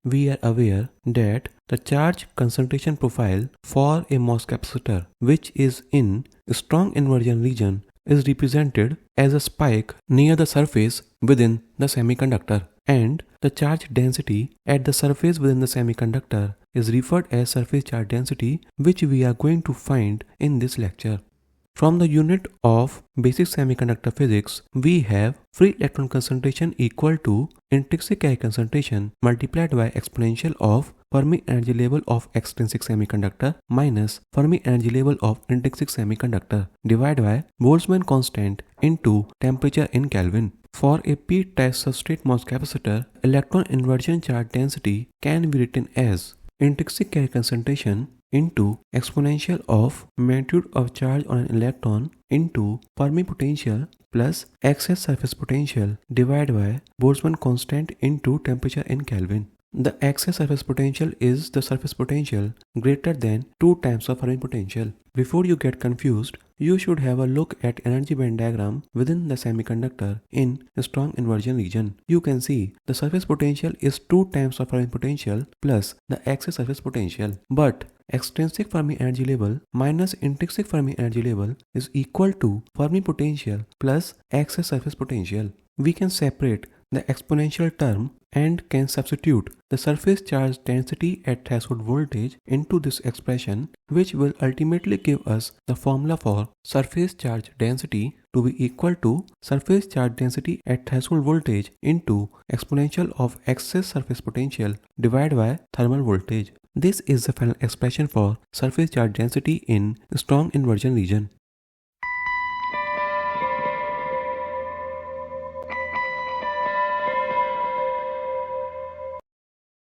we are aware that the charge concentration profile for a MOS capacitor which is in strong inversion region is represented as a spike near the surface within the semiconductor, and the charge density at the surface within the semiconductor is referred as surface charge density, which we are going to find in this lecture. From the unit of basic semiconductor physics, we have free electron concentration equal to intrinsic carrier concentration multiplied by exponential of Fermi energy level of extrinsic semiconductor minus Fermi energy level of intrinsic semiconductor divided by Boltzmann constant into temperature in Kelvin. For a p-type substrate MOS capacitor, electron inversion charge density can be written as intrinsic carrier concentration into exponential of magnitude of charge on an electron into Fermi potential plus excess surface potential divided by Boltzmann constant into temperature in Kelvin. The excess surface potential is the surface potential greater than 2 times of Fermi potential. Before you get confused, you should have a look at energy band diagram within the semiconductor in a strong inversion region. You can see the surface potential is 2 times of Fermi potential plus the excess surface potential. But extrinsic Fermi energy level minus intrinsic Fermi energy level is equal to Fermi potential plus excess surface potential. We can separate the exponential term and can substitute the surface charge density at threshold voltage into this expression, which will ultimately give us the formula for surface charge density to be equal to surface charge density at threshold voltage into exponential of excess surface potential divided by thermal voltage. This is the final expression for surface charge density in strong inversion region.